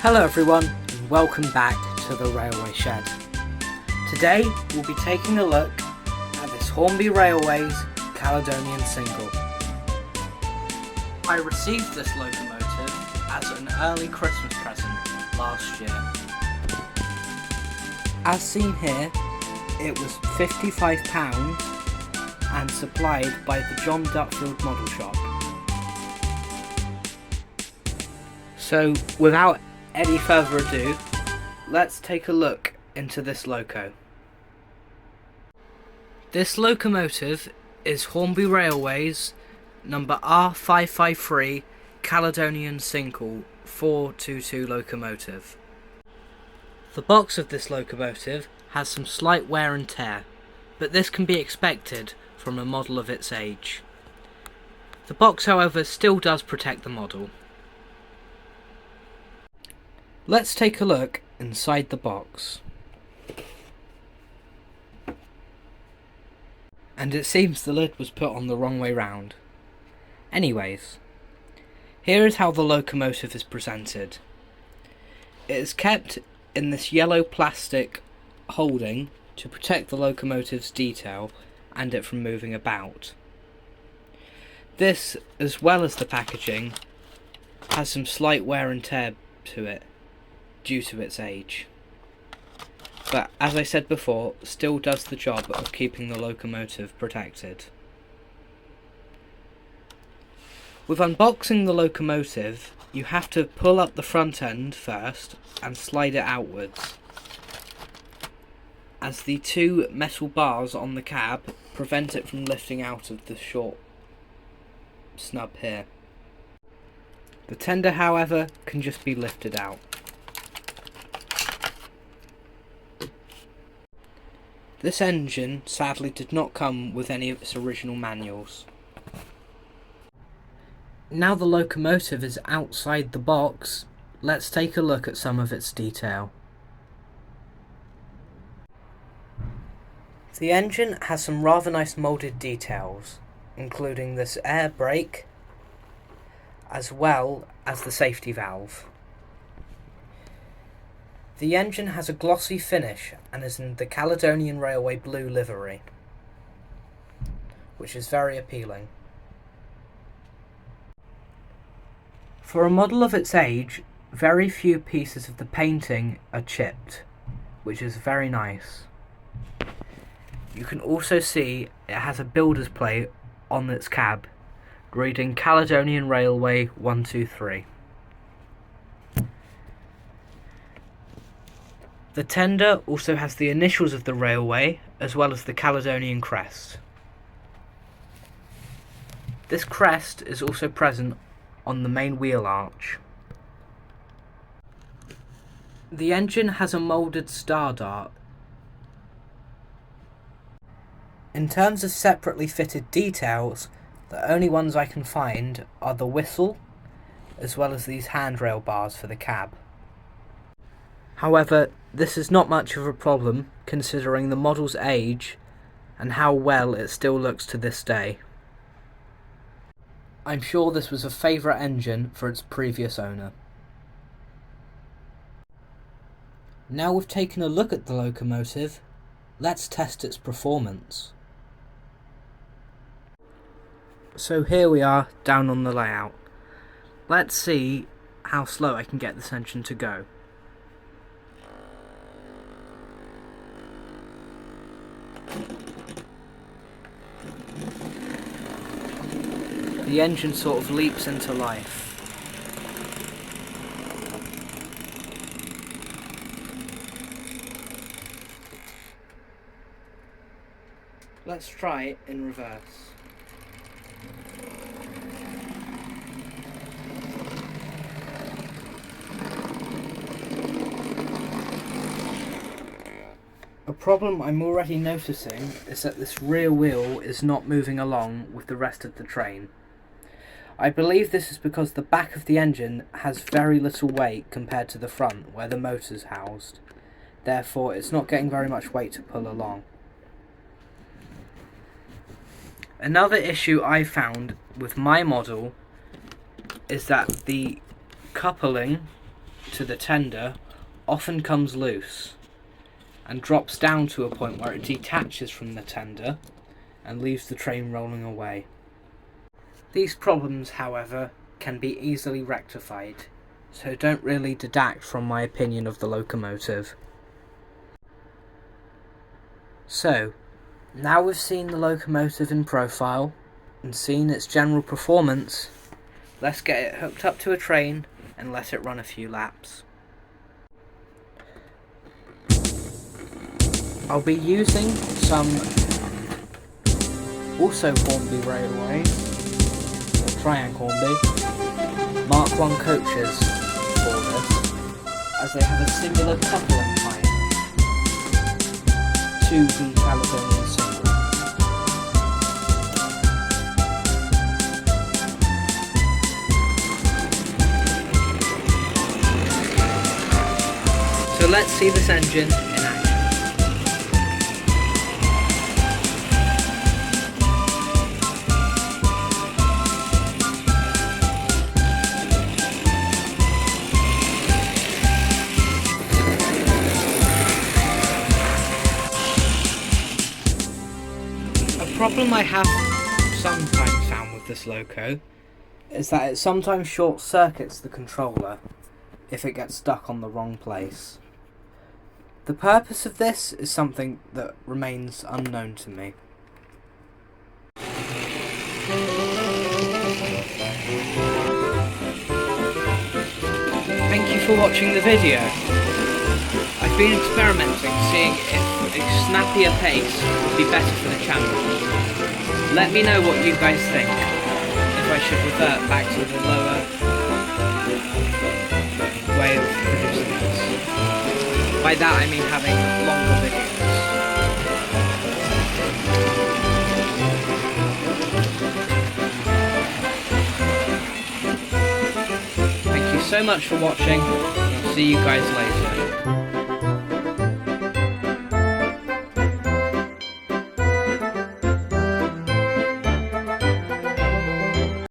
Hello everyone, and welcome back to the Railway Shed. Today we'll be taking a look at this Hornby Railways Caledonian single. I received this locomotive as an early Christmas present last year. As seen here, it was £55 and supplied by the John Dutfield Model Shop. So without any further ado, let's take a look into this loco. This locomotive is Hornby Railways number R553 Caledonian single 422 locomotive. The box of this locomotive has some slight wear and tear, but this can be expected from a model of its age. The box, however, still does protect the model. Let's take a look inside the box. And it seems the lid was put on the wrong way round. Anyways, here is how the locomotive is presented. It is kept in this yellow plastic holding to protect the locomotive's detail and it from moving about. This, as well as the packaging, has some slight wear and tear to it due to its age, but as I said before, still does the job of keeping the locomotive protected. With unboxing the locomotive, you have to pull up the front end first and slide it outwards, as the two metal bars on the cab prevent it from lifting out of the short snub here. The tender, however, can just be lifted out. This engine sadly did not come with any of its original manuals. Now the locomotive is outside the box, let's take a look at some of its detail. The engine has some rather nice moulded details, including this air brake, as well as the safety valve. The engine has a glossy finish and is in the Caledonian Railway blue livery, which is very appealing. For a model of its age, very few pieces of the painting are chipped, which is very nice. You can also see it has a builder's plate on its cab, reading Caledonian Railway 123. The tender also has the initials of the railway, as well as the Caledonian crest. This crest is also present on the main wheel arch. The engine has a moulded star dart. In terms of separately fitted details, the only ones I can find are the whistle, as well as these handrail bars for the cab. However, this is not much of a problem considering the model's age and how well it still looks to this day. I'm sure this was a favourite engine for its previous owner. Now we've taken a look at the locomotive, let's test its performance. So here we are down on the layout. Let's see how slow I can get this engine to go. The engine sort of leaps into life. Let's let's try it in reverse. A problem I'm already noticing is that this rear wheel is not moving along with the rest of the train. I believe this is because the back of the engine has very little weight compared to the front where the motor's housed. Therefore, it's not getting very much weight to pull along. Another issue I found with my model is that the coupling to the tender often comes loose and drops down to a point where it detaches from the tender and leaves the train rolling away. These problems, however, can be easily rectified, so don't really deduct from my opinion of the locomotive. So, now we've seen the locomotive in profile and seen its general performance, let's get it hooked up to a train and let it run a few laps. I'll be using some also Hornby Railway, or Triangle Hornby, Mark 1 coaches for this, as they have a similar coupling height to the Caledonian single. So let's see this engine in action. A problem I have sometimes found with this loco is that it sometimes short circuits the controller if it gets stuck on the wrong place. The purpose of this is something that remains unknown to me. Thank you for watching the video. I've been experimenting, seeing if a snappier pace would be better for the channel. Let me know what you guys think, if I should revert back to the lower way of producing this. By that I mean having longer videos. Thank you so much for watching, and I'll see you guys later.